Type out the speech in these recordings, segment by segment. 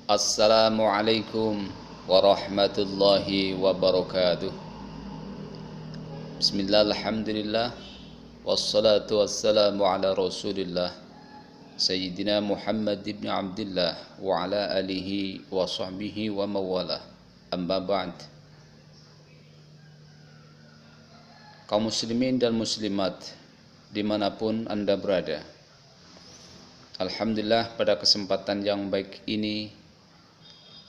Assalamualaikum warahmatullahi wabarakatuh. Bismillah, alhamdulillah, wassalatu wassalamu ala rasulillah Sayyidina Muhammad ibn Abdullah wa ala alihi wa sahbihi wa mawalah. Amma ba'd. Kaum muslimin dan muslimat dimanapun Anda berada, alhamdulillah pada kesempatan yang baik ini,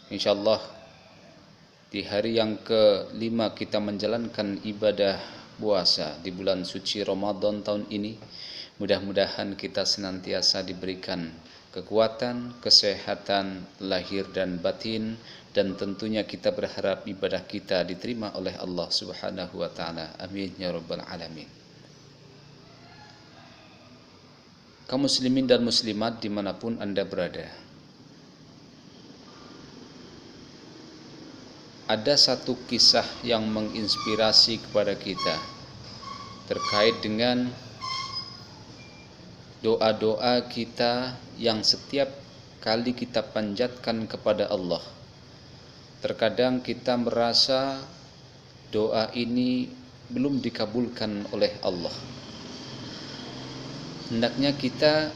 insyaallah di hari yang ke-5 kita menjalankan ibadah puasa di bulan suci Ramadan tahun ini. Mudah-mudahan kita senantiasa diberikan kekuatan, kesehatan lahir dan batin, dan tentunya kita berharap ibadah kita diterima oleh Allah Subhanahu wa taala. Amin ya rabbal alamin. Kaum muslimin dan muslimat dimanapun Anda berada, ada satu kisah yang menginspirasi kepada kita terkait dengan doa-doa kita yang setiap kali kita panjatkan kepada Allah. Terkadang kita merasa doa ini belum dikabulkan oleh Allah. Hendaknya kita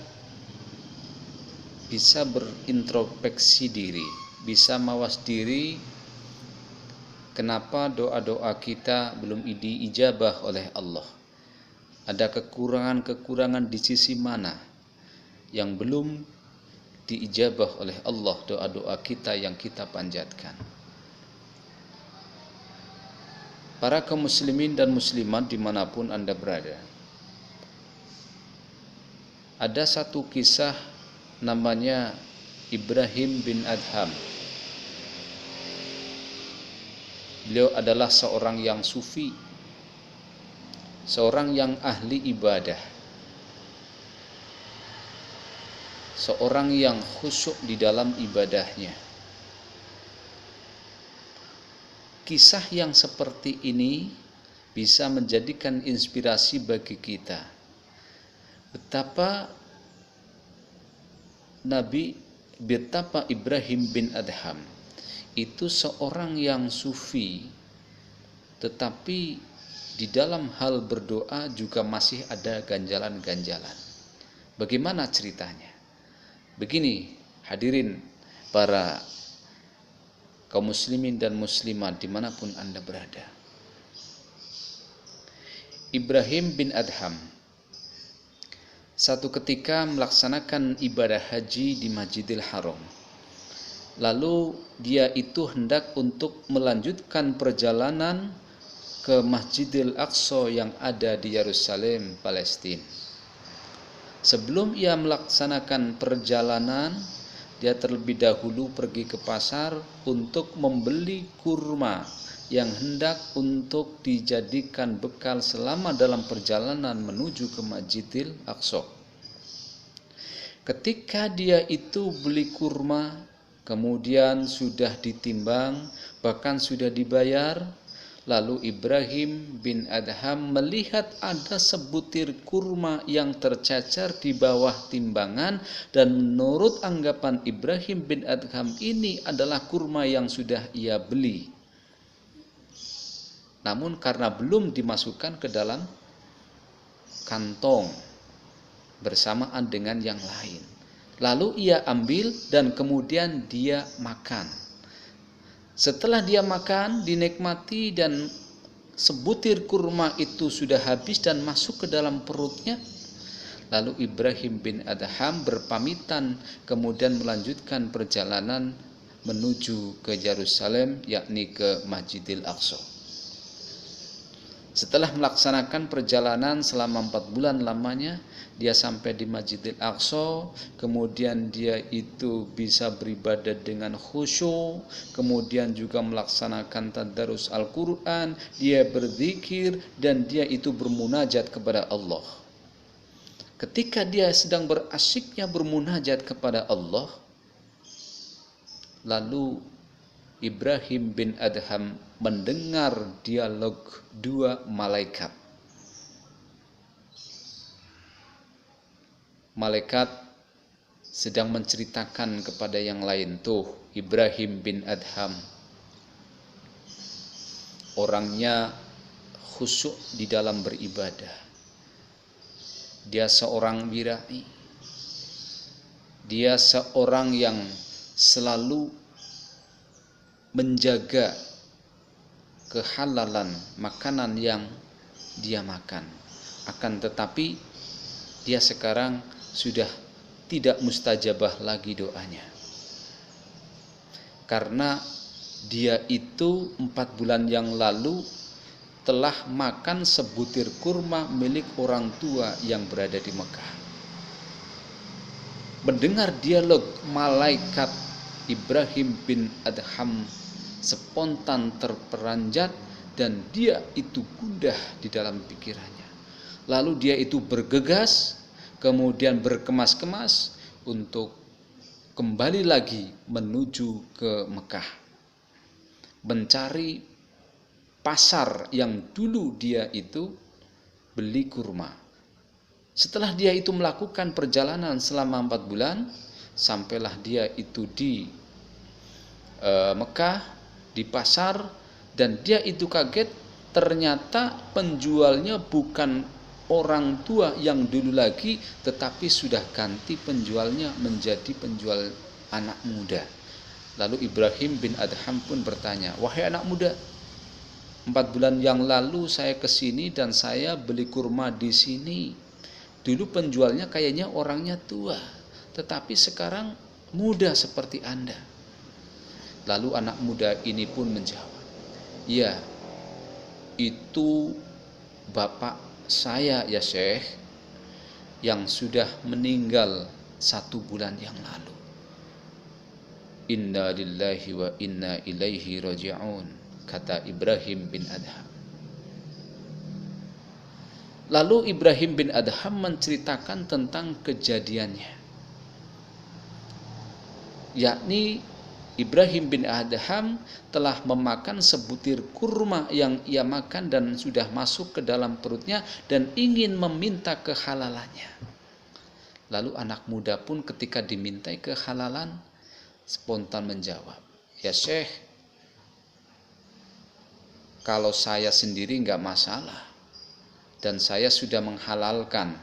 bisa berintrospeksi diri, bisa mawas diri, kenapa doa-doa kita belum diijabah oleh Allah. Ada kekurangan-kekurangan di sisi mana yang belum diijabah oleh Allah doa-doa kita yang kita panjatkan. Para kaum muslimin dan muslimat dimanapun Anda berada, ada satu kisah namanya Ibrahim bin Adham. Beliau adalah seorang yang sufi, seorang yang ahli ibadah, seorang yang khusyuk di dalam ibadahnya. Kisah yang seperti ini bisa menjadikan inspirasi bagi kita. Betapa Ibrahim bin Adham itu seorang yang sufi, tetapi di dalam hal berdoa juga masih ada ganjalan-ganjalan. Bagaimana ceritanya? Begini, hadirin para kaum muslimin dan muslimat dimanapun Anda berada. Ibrahim bin Adham satu ketika melaksanakan ibadah haji di Masjidil Haram. Lalu dia itu hendak untuk melanjutkan perjalanan ke Masjidil Aqsa yang ada di Yerusalem, Palestina. Sebelum ia melaksanakan perjalanan, dia terlebih dahulu pergi ke pasar untuk membeli kurma yang hendak untuk dijadikan bekal selama dalam perjalanan menuju ke Masjidil Aqsa. Ketika dia itu beli kurma, kemudian sudah ditimbang, bahkan sudah dibayar, lalu Ibrahim bin Adham melihat ada sebutir kurma yang tercecer di bawah timbangan, dan menurut anggapan Ibrahim bin Adham ini adalah kurma yang sudah ia beli. Namun karena belum dimasukkan ke dalam kantong bersamaan dengan yang lain, lalu ia ambil dan kemudian dia makan. Setelah dia makan, dinikmati, dan sebutir kurma itu sudah habis dan masuk ke dalam perutnya, lalu Ibrahim bin Adham berpamitan kemudian melanjutkan perjalanan menuju ke Yerusalem, yakni ke Masjidil Aqsa. Setelah melaksanakan perjalanan selama 4 bulan lamanya, dia sampai di Masjidil Aqsa, kemudian dia itu bisa beribadah dengan khusyuk, kemudian juga melaksanakan tadarus Al-Quran, dia berzikir, dan dia itu bermunajat kepada Allah. Ketika dia sedang berasyiknya bermunajat kepada Allah, lalu Ibrahim bin Adham mendengar dialog dua malaikat. Malaikat sedang menceritakan kepada yang lain, tuh Ibrahim bin Adham orangnya khusyuk di dalam beribadah. Dia seorang wirai. Dia seorang yang selalu menjaga kehalalan makanan yang dia makan. Akan tetapi dia sekarang sudah tidak mustajabah lagi doanya. Karena dia itu 4 bulan yang lalu telah makan sebutir kurma milik orang tua yang berada di Mekah. Mendengar dialog malaikat, Ibrahim bin Adham spontan terperanjat dan dia itu gundah di dalam pikirannya. Lalu dia itu bergegas, kemudian berkemas-kemas untuk kembali lagi menuju ke Mekah, mencari pasar yang dulu dia itu beli kurma. Setelah dia itu melakukan perjalanan selama 4 bulan, sampailah dia itu di Mekah, di pasar, dan dia itu kaget, ternyata penjualnya bukan orang tua yang dulu lagi, tetapi sudah ganti penjualnya menjadi penjual anak muda. Lalu Ibrahim bin Adham pun bertanya, wahai anak muda, 4 bulan yang lalu saya ke sini dan saya beli kurma di sini. Dulu penjualnya kayaknya orangnya tua, tetapi sekarang muda seperti Anda. Lalu anak muda ini pun menjawab, ya, itu bapak saya ya Syekh, yang sudah meninggal 1 bulan yang lalu. Inna lillahi wa inna ilaihi raji'un, kata Ibrahim bin Adham. Lalu Ibrahim bin Adham menceritakan tentang kejadiannya, yakni Ibrahim bin Adham telah memakan sebutir kurma yang ia makan dan sudah masuk ke dalam perutnya dan ingin meminta kehalalannya. Lalu anak muda pun ketika dimintai kehalalan spontan menjawab, ya Syekh, kalau saya sendiri enggak masalah dan saya sudah menghalalkan,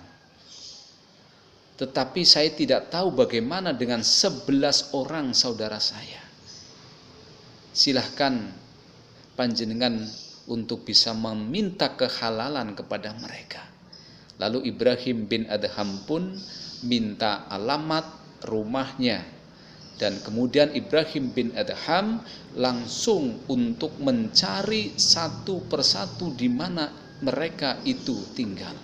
tetapi saya tidak tahu bagaimana dengan 11 orang saudara saya. Silahkan panjenengan untuk bisa meminta kehalalan kepada mereka. Lalu Ibrahim bin Adham pun minta alamat rumahnya, dan kemudian Ibrahim bin Adham langsung untuk mencari satu persatu di mana mereka itu tinggal.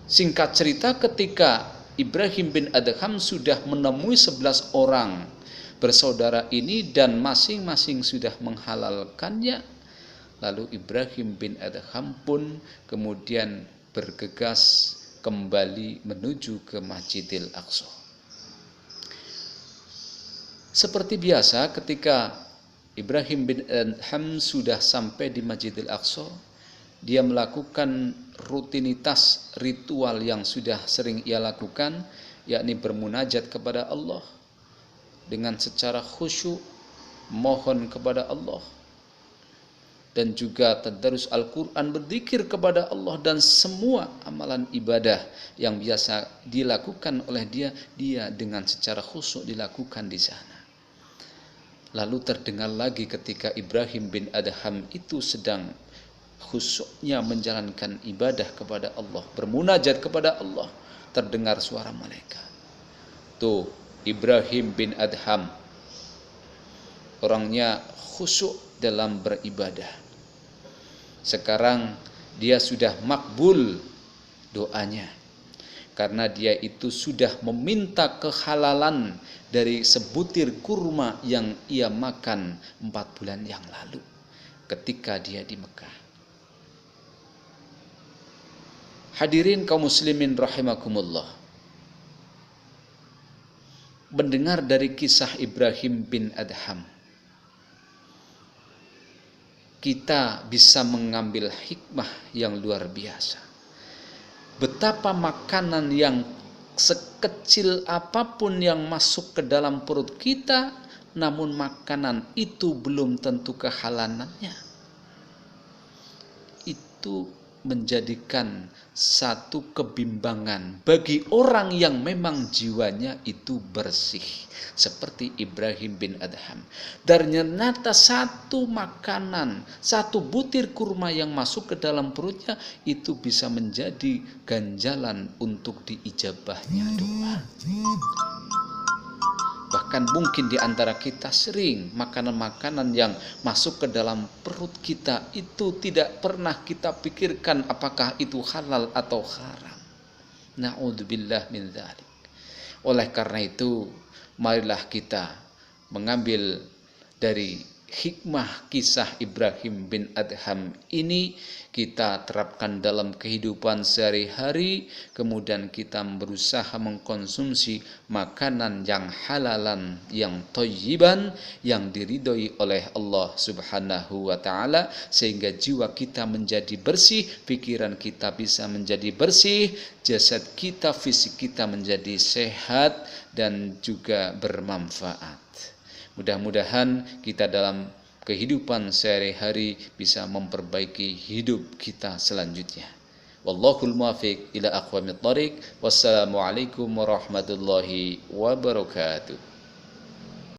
Singkat cerita, ketika Ibrahim bin Adham sudah menemui 11 orang bersaudara ini dan masing-masing sudah menghalalkannya, lalu Ibrahim bin Adham pun kemudian bergegas kembali menuju ke Masjidil Aqsa. Seperti biasa, ketika Ibrahim bin Adham sudah sampai di Masjidil Aqsa, dia melakukan rutinitas ritual yang sudah sering ia lakukan, yakni bermunajat kepada Allah dengan secara khusyuk, mohon kepada Allah, dan juga tadarus Al-Quran, berzikir kepada Allah, dan semua amalan ibadah yang biasa dilakukan oleh dia dengan secara khusyuk dilakukan di sana. Lalu terdengar lagi ketika Ibrahim bin Adham itu sedang khusyuknya menjalankan ibadah kepada Allah, bermunajat kepada Allah, terdengar suara malaikat. Tuh Ibrahim bin Adham orangnya khusyuk dalam beribadah. Sekarang dia sudah makbul doanya, karena dia itu sudah meminta kehalalan dari sebutir kurma yang ia makan 4 bulan yang lalu ketika dia di Mekah. Hadirin kaum muslimin rahimakumullah, mendengar dari kisah Ibrahim bin Adham, kita bisa mengambil hikmah yang luar biasa. Betapa makanan yang sekecil apapun yang masuk ke dalam perut kita, namun makanan itu belum tentu kehalalannya. Itu menjadikan satu kebimbangan bagi orang yang memang jiwanya itu bersih, seperti Ibrahim bin Adham. Ternyata satu makanan, satu butir kurma yang masuk ke dalam perutnya itu bisa menjadi ganjalan untuk diijabahnya doa. Bahkan mungkin di antara kita sering makanan-makanan yang masuk ke dalam perut kita itu tidak pernah kita pikirkan apakah itu halal atau haram. Na'udzubillah min dzalik. Oleh karena itu, marilah kita mengambil dari hikmah kisah Ibrahim bin Adham ini, kita terapkan dalam kehidupan sehari-hari, kemudian kita berusaha mengkonsumsi makanan yang halalan, yang thayyiban, yang diridhoi oleh Allah Subhanahu wa taala, sehingga jiwa kita menjadi bersih, pikiran kita bisa menjadi bersih, jasad kita, fisik kita menjadi sehat dan juga bermanfaat. Mudah-mudahan kita dalam kehidupan sehari-hari bisa memperbaiki hidup kita selanjutnya. Wallahul muwaffiq ila aqwamit thoriq. Wassalamualaikum warahmatullahi wabarakatuh.